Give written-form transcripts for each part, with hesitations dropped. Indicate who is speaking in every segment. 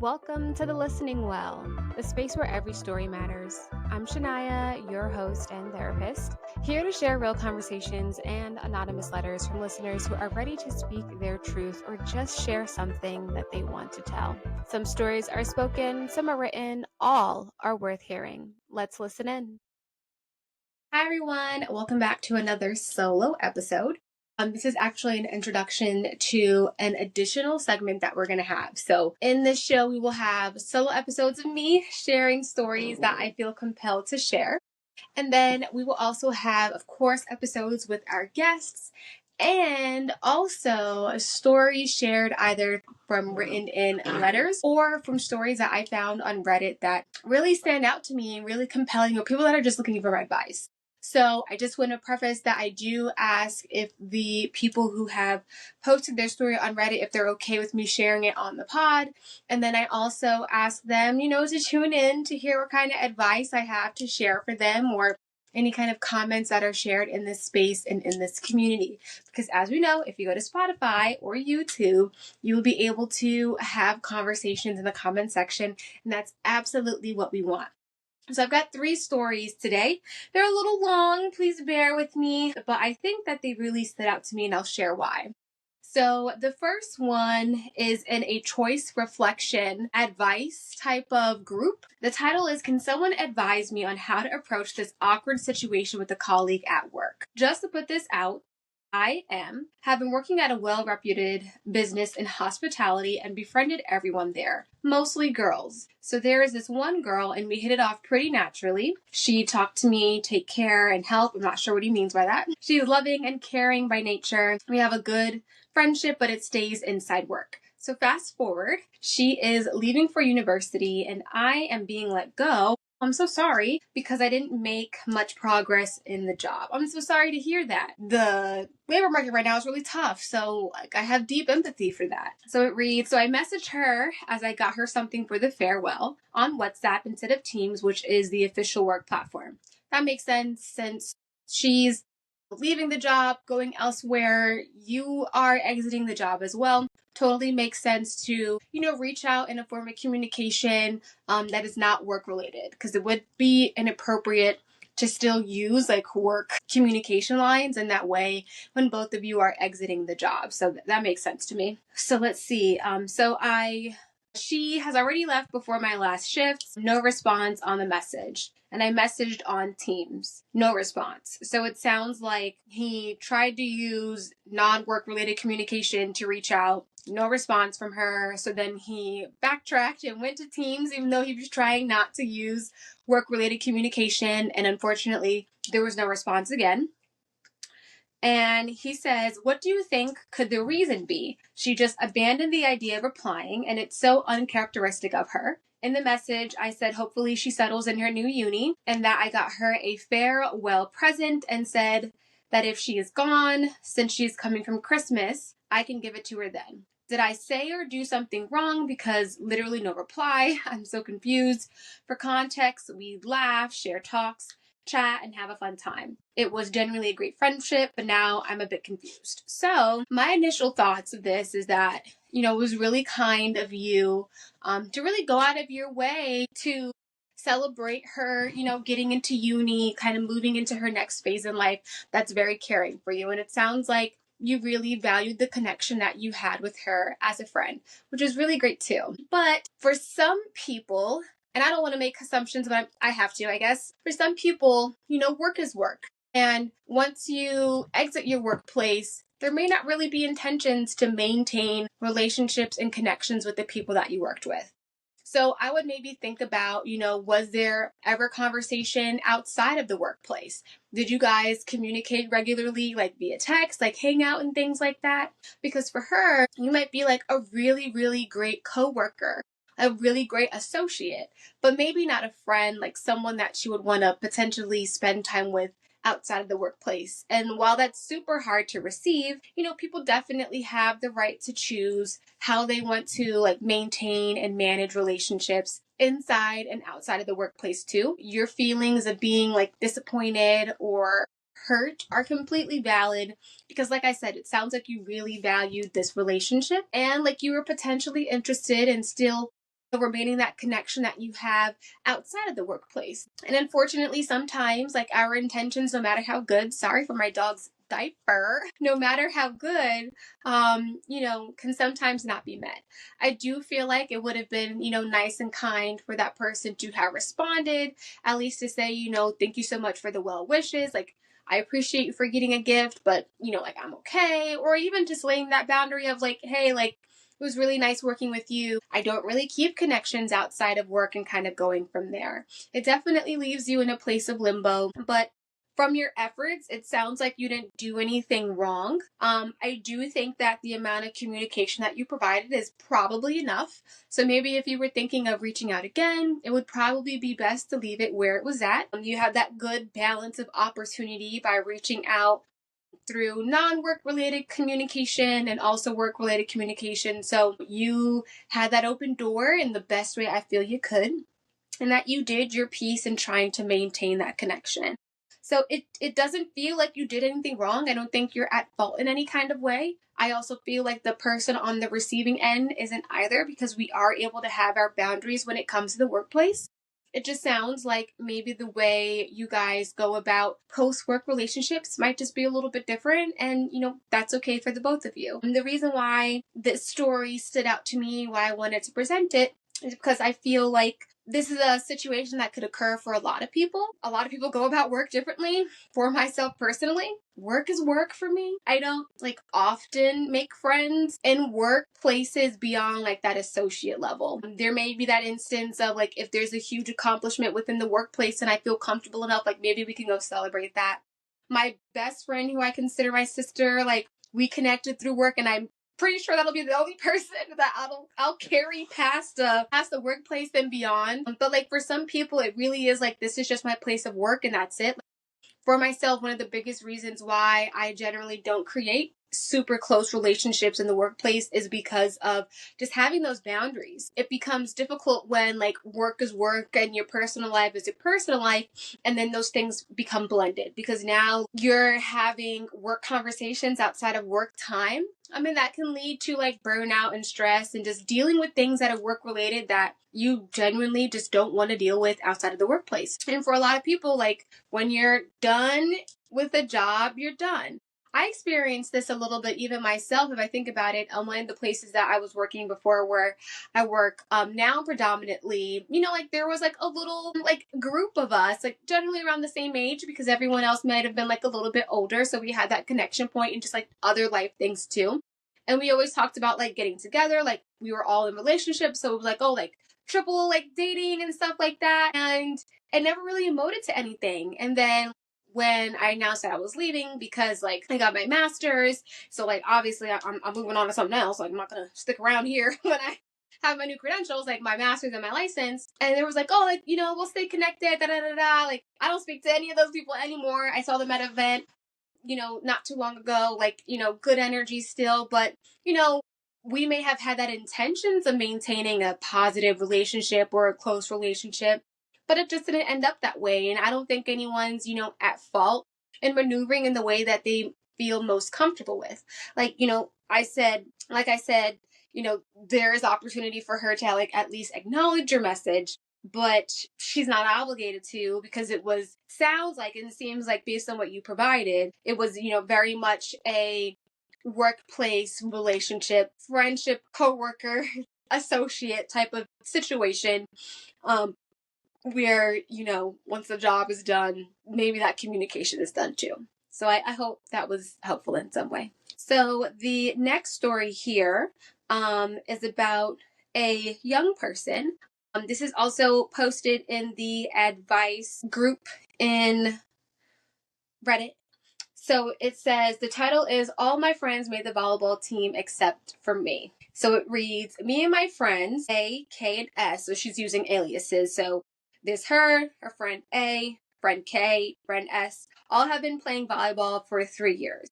Speaker 1: Welcome to the Listening Well, the space where every story matters. I'm Shania, your host and therapist, here to share real conversations and anonymous letters from listeners who are ready to speak their truth or just share something that they want to tell. Some stories are spoken, some are written, all are worth hearing. Let's listen in. Hi, everyone. Welcome back to another solo episode. This is actually an introduction to an additional segment that we're going to have. So in this show, we will have solo episodes of me sharing stories that I feel compelled to share. And then we will also have, of course, episodes with our guests and also stories shared either from written in letters or from stories that I found on Reddit that really stand out to me and really compelling, or people that are just looking for advice. So I just want to preface that I do ask if the people who have posted their story on Reddit, if they're okay with me sharing it on the pod. And then I also ask them, to tune in to hear what kind of advice I have to share for them or any kind of comments that are shared in this space and in this community. Because as we know, if you go to Spotify or YouTube, you will be able to have conversations in the comment section. And that's absolutely what we want. So I've got 3 stories today. They're a little long, please bear with me, but I think that they really stood out to me and I'll share why. So the first one is in a choice reflection advice type of group. The title is, Can Someone Advise Me on How to Approach This Awkward Situation with a Colleague at Work? Just to put this out, have been working at a well-reputed business in hospitality and befriended everyone there, mostly girls. So there is this one girl and we hit it off pretty naturally. She talked to me, take care and help. I'm not sure what he means by that. She's loving and caring by nature. We have a good friendship, but it stays inside work. So fast forward, she is leaving for university and I am being let go. I'm so sorry because I didn't make much progress in the job. I'm so sorry to hear that. The labor market right now is really tough. So I have deep empathy for that. So it reads, so I messaged her as I got her something for the farewell on WhatsApp instead of Teams, which is the official work platform. That makes sense since she's leaving the job, going elsewhere. You are exiting the job as well. Totally makes sense to, reach out in a form of communication that is not work related, because it would be inappropriate to still use work communication lines in that way when both of you are exiting the job. So that makes sense to me. So let's see. She has already left before my last shift. No response on the message. And I messaged on Teams. No response. So it sounds like he tried to use non-work related communication to reach out. No response from her. So then he backtracked and went to Teams, even though he was trying not to use work related communication. And unfortunately, there was no response again. And he says, what do you think could the reason be? She just abandoned the idea of replying, and it's so uncharacteristic of her. In the message, I said hopefully she settles in her new uni, and that I got her a farewell present and said that if she is gone, since she's coming from Christmas, I can give it to her then. Did I say or do something wrong? Because literally no reply. I'm so confused. For context, we laugh, share talks, chat, and have a fun time. It was genuinely a great friendship, but now I'm a bit confused. So my initial thoughts of this is that, it was really kind of you to really go out of your way to celebrate her, getting into uni, kind of moving into her next phase in life. That's very caring for you. And it sounds like you really valued the connection that you had with her as a friend, which is really great too. But for some people, and I don't want to make assumptions, but I have to, I guess. For some people, work is work. And once you exit your workplace, there may not really be intentions to maintain relationships and connections with the people that you worked with. So I would maybe think about, was there ever conversation outside of the workplace? Did you guys communicate regularly, via text, hang out and things like that? Because for her, you might be a really, really great coworker, a really great associate, but maybe not a friend, someone that she would want to potentially spend time with outside of the workplace. And while that's super hard to receive, people definitely have the right to choose how they want to maintain and manage relationships inside and outside of the workplace too. Your feelings of being disappointed or hurt are completely valid because like I said, it sounds like you really valued this relationship and you were potentially interested in still remaining that connection that you have outside of the workplace. And unfortunately, sometimes like our intentions, no matter how good, sorry for my dog's diaper, no matter how good, can sometimes not be met. I do feel like it would have been, nice and kind for that person to have responded, at least to say, thank you so much for the well wishes. Like, I appreciate you for getting a gift, but, I'm okay. Or even just laying that boundary of like, hey, like, it was really nice working with you. I don't really keep connections outside of work and kind of going from there. It definitely leaves you in a place of limbo, but from your efforts, it sounds like you didn't do anything wrong. I do think that the amount of communication that you provided is probably enough. So maybe if you were thinking of reaching out again, it would probably be best to leave it where it was at. You have that good balance of opportunity by reaching out through non-work related communication and also work related communication. So you had that open door in the best way I feel you could, and that you did your piece in trying to maintain that connection. So it doesn't feel like you did anything wrong. I don't think you're at fault in any kind of way. I also feel like the person on the receiving end isn't either, because we are able to have our boundaries when it comes to the workplace. It just sounds like maybe the way you guys go about post-work relationships might just be a little bit different, and that's okay for the both of you. And the reason why this story stood out to me, why I wanted to present it, is because I feel like this is a situation that could occur for a lot of people. A lot of people go about work differently. For myself personally, work is work for me. I don't often make friends in workplaces beyond that associate level. There may be that instance of if there's a huge accomplishment within the workplace and I feel comfortable enough, maybe we can go celebrate that. My best friend, who I consider my sister, we connected through work, and I'm pretty sure that'll be the only person that I'll carry past the workplace and beyond. But for some people, it really is this is just my place of work and that's it. For myself, one of the biggest reasons why I generally don't create super close relationships in the workplace is because of just having those boundaries. It becomes difficult when work is work and your personal life is your personal life, and then those things become blended because now you're having work conversations outside of work time. I mean, that can lead to burnout and stress and just dealing with things that are work related that you genuinely just don't want to deal with outside of the workplace. And for a lot of people, when you're done with a job, you're done. I experienced this a little bit even myself. If I think about it, one of the places that I was working before, where I work now predominantly, there was a little group of us, generally around the same age, because everyone else might have been a little bit older. So we had that connection point and just other life things too. And we always talked about getting together, we were all in relationships. So it was triple dating and stuff like that. And it never really emoted to anything. And then when I announced that I was leaving because I got my master's, so obviously I'm moving on to something else. I'm not gonna stick around here when I have my new credentials, my master's and my license. And there was we'll stay connected, da da da da. I don't speak to any of those people anymore. I saw them at an event, not too long ago. Good energy still, but we may have had that intentions of maintaining a positive relationship or a close relationship, but it just didn't end up that way. And I don't think anyone's, at fault in maneuvering in the way that they feel most comfortable with. I said, there is opportunity for her to at least acknowledge your message, but she's not obligated to, because sounds like, and it seems based on what you provided, it was, very much a workplace relationship, friendship, coworker, associate type of situation, where, once the job is done, maybe that communication is done too. So I hope that was helpful in some way. So the next story here is about a young person. This is also posted in the advice group in Reddit. So it says, the title is All My Friends Made the Volleyball Team Except for Me. So it reads, me and my friends, A, K, and S. So she's using aliases. So there's her friend A, friend K, friend S, all have been playing volleyball for 3 years.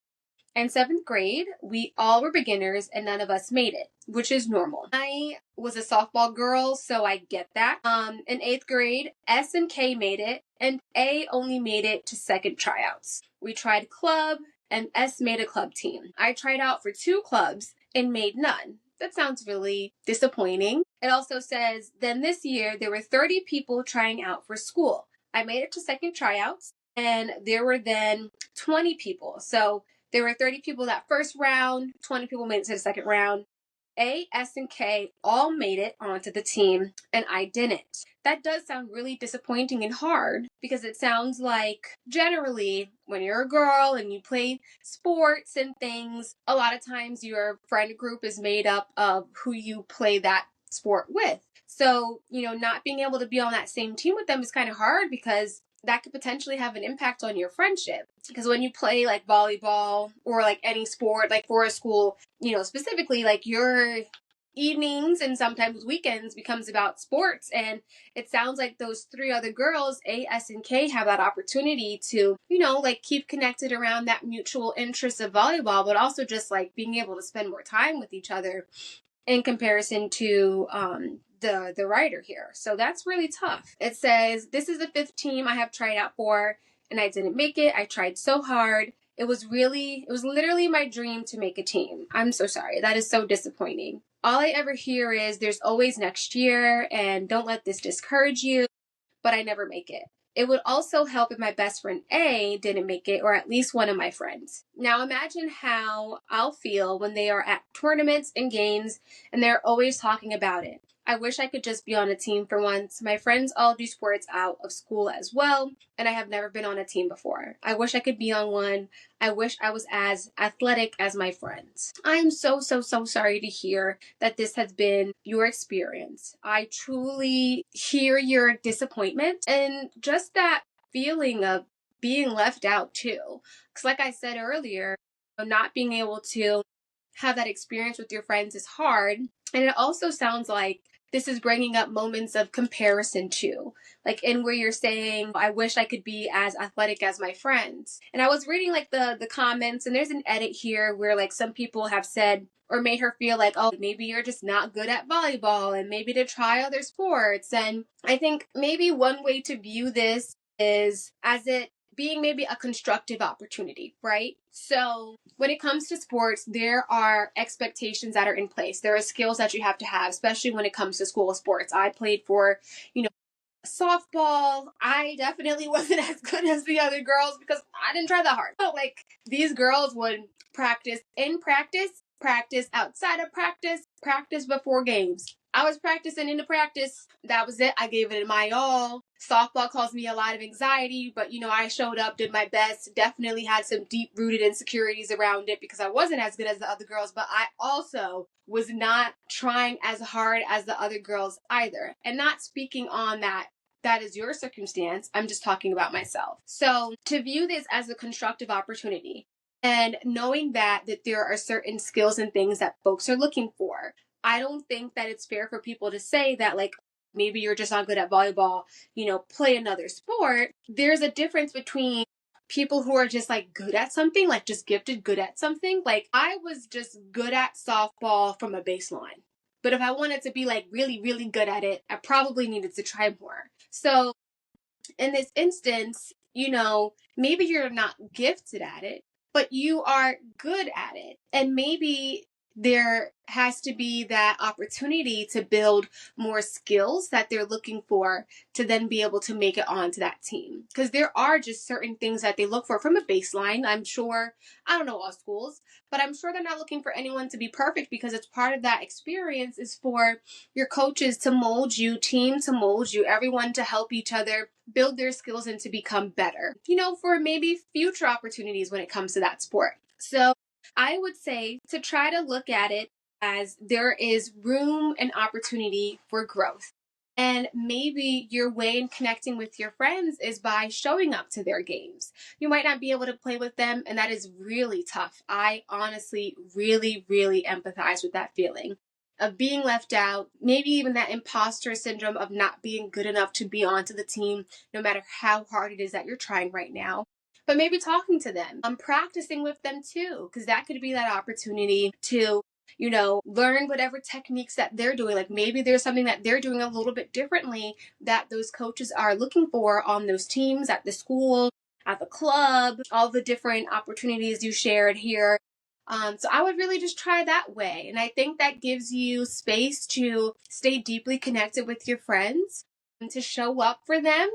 Speaker 1: In 7th grade, we all were beginners and none of us made it, which is normal. I was a softball girl, so I get that. In 8th grade, S and K made it, and A only made it to second tryouts. We tried club, and S made a club team. I tried out for 2 clubs and made none. That sounds really disappointing. It also says, then this year there were 30 people trying out for school. I made it to second tryouts, and there were then 20 people. So there were 30 people that first round, 20 people made it to the second round. A, S, and K all made it onto the team, and I didn't. That does sound really disappointing and hard because it sounds like generally when you're a girl and you play sports and things, a lot of times your friend group is made up of who you play that sport with. So, not being able to be on that same team with them is kind of hard because that could potentially have an impact on your friendship. Because when you play like volleyball or like any sport, like for a school, specifically like your evenings and sometimes weekends becomes about sports. And it sounds like those three other girls, A, S, and K, have that opportunity to, like keep connected around that mutual interest of volleyball, but also just like being able to spend more time with each other in comparison to the writer here. So that's really tough. It says, this is the fifth team I have tried out for, and I didn't make it. I tried so hard. It was literally my dream to make a team. I'm so sorry. That is so disappointing. All I ever hear is there's always next year, and don't let this discourage you, but I never make it. It would also help if my best friend A didn't make it, or at least one of my friends. Now imagine how I'll feel when they are at tournaments and games and they're always talking about it. I wish I could just be on a team for once. My friends all do sports out of school as well, and I have never been on a team before. I wish I could be on one. I wish I was as athletic as my friends. I am so sorry to hear that this has been your experience. I truly hear your disappointment and just that feeling of being left out too. Because like I said earlier, not being able to have that experience with your friends is hard. And it also sounds like this is bringing up moments of comparison too. Like in where you're saying, I wish I could be as athletic as my friends. And I was reading like the comments, and there's an edit here where like some people have said or made her feel like, oh, maybe you're just not good at volleyball and maybe to try other sports. And I think maybe one way to view this is as it being maybe a constructive opportunity, right? So when it comes to sports, there are expectations that are in place. There are skills that you have to have, especially when it comes to school sports. I played for, softball. I definitely wasn't as good as the other girls because I didn't try that hard. But like these girls would practice in practice, practice outside of practice, practice before games. I was practicing into practice. That was it. I gave it my all. Softball caused me a lot of anxiety, but I showed up, did my best, definitely had some deep rooted insecurities around it because I wasn't as good as the other girls, but I also was not trying as hard as the other girls either. And not speaking on that is your circumstance. I'm just talking about myself. So to view this as a constructive opportunity and knowing that there are certain skills and things that folks are looking for, I don't think that it's fair for people to say that like, maybe you're just not good at volleyball, play another sport. There's a difference between people who are just like good at something, like just gifted good at something. Like I was just good at softball from a baseline. But if I wanted to be like really, really good at it, I probably needed to try more. So in this instance, maybe you're not gifted at it, but you are good at it. And maybe there has to be that opportunity to build more skills that they're looking for to then be able to make it onto that team. Because there are just certain things that they look for from a baseline. I'm sure, I don't know all schools, but I'm sure they're not looking for anyone to be perfect because it's part of that experience is for your coaches to mold you, team to mold you, everyone to help each other build their skills and to become better, for maybe future opportunities when it comes to that sport. So I would say to try to look at it as there is room and opportunity for growth. And maybe your way in connecting with your friends is by showing up to their games. You might not be able to play with them, and that is really tough. I honestly really, really empathize with that feeling of being left out, maybe even that imposter syndrome of not being good enough to be onto the team, no matter how hard it is that you're trying right now. But maybe talking to them, practicing with them too, because that could be that opportunity to learn whatever techniques that they're doing. Like maybe there's something that they're doing a little bit differently that those coaches are looking for on those teams, at the school, at the club, all the different opportunities you shared here. So I would really just try that way. And I think that gives you space to stay deeply connected with your friends and to show up for them,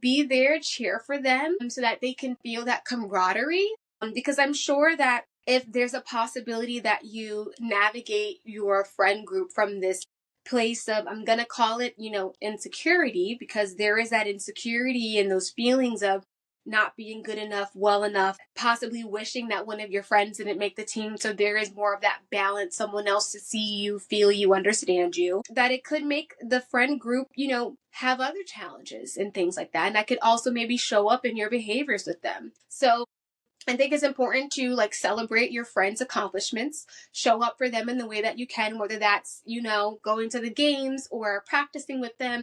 Speaker 1: be there, cheer for them so that they can feel that camaraderie. Because I'm sure that if there's a possibility that you navigate your friend group from this place of, I'm going to call it, insecurity, because there is that insecurity and those feelings of not being good enough, well enough, possibly wishing that one of your friends didn't make the team. So there is more of that balance, someone else to see you, feel you, understand you, that it could make the friend group, have other challenges and things like that. And that could also maybe show up in your behaviors with them. So I think it's important to celebrate your friends' accomplishments, show up for them in the way that you can, whether that's, going to the games or practicing with them,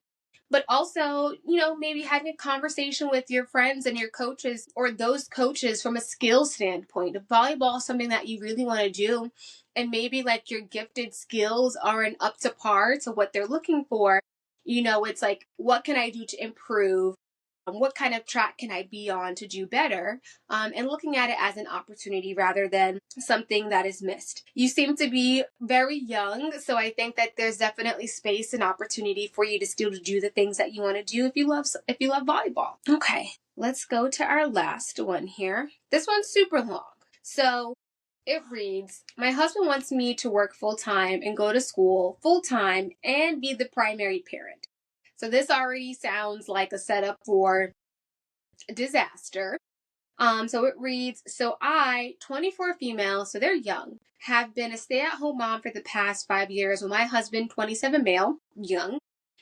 Speaker 1: but also, maybe having a conversation with your friends and your coaches or those coaches from a skill standpoint. If volleyball is something that you really want to do, and maybe your gifted skills aren't up to par to what they're looking for, it's what can I do to improve? What kind of track can I be on to do better? And looking at it as an opportunity rather than something that is missed. You seem to be very young, so I think that there's definitely space and opportunity for you to still do the things that you want to do if you love volleyball. Okay, let's go to our last one here. This one's super long. So it reads, my husband wants me to work full-time and go to school full-time and be the primary parent. So this already sounds like a setup for disaster. So it reads, so I, 24 female, so they're young, have been a stay-at-home mom for the past 5 years, while my husband, 27 male, young,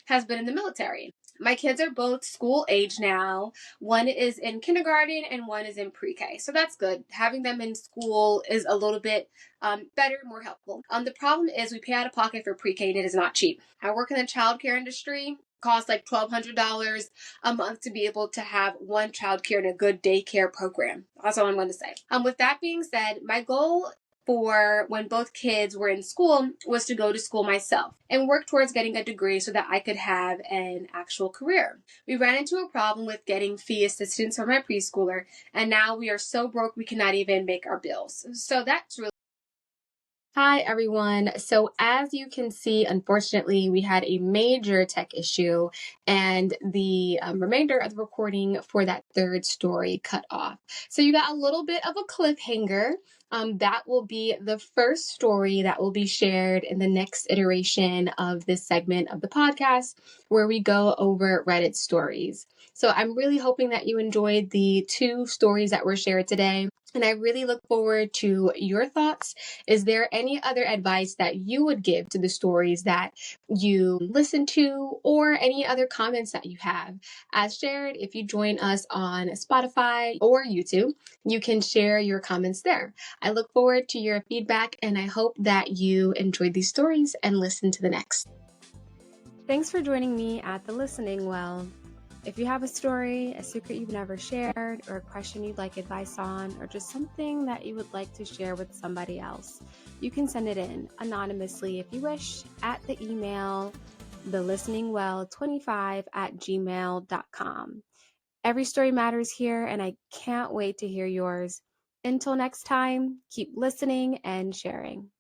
Speaker 1: has been in the military. My kids are both school age now. One is in kindergarten and one is in pre-K. So that's good. Having them in school is a little bit better, more helpful. The problem is we pay out of pocket for pre-K and it is not cheap. I work in the childcare industry. Costs like $1,200 a month to be able to have one childcare and a good daycare program. That's all I'm going to say. With that being said, my goal for when both kids were in school was to go to school myself and work towards getting a degree so that I could have an actual career. We ran into a problem with getting fee assistance for my preschooler, and now we are so broke we cannot even make our bills. So that's really Hi, everyone. So, as you can see, unfortunately, we had a major tech issue and the remainder of the recording for that third story cut off. So, you got a little bit of a cliffhanger. That will be the first story that will be shared in the next iteration of this segment of the podcast where we go over Reddit stories. So, I'm really hoping that you enjoyed the 2 stories that were shared today. And I really look forward to your thoughts. Is there any other advice that you would give to the stories that you listen to or any other comments that you have? As shared, if you join us on Spotify or YouTube, you can share your comments there. I look forward to your feedback and I hope that you enjoyed these stories and listen to the next. Thanks for joining me at the Listening Well. If you have a story, a secret you've never shared, or a question you'd like advice on, or just something that you would like to share with somebody else, you can send it in anonymously if you wish at the email thelisteningwell25@gmail.com. Every story matters here, and I can't wait to hear yours. Until next time, keep listening and sharing.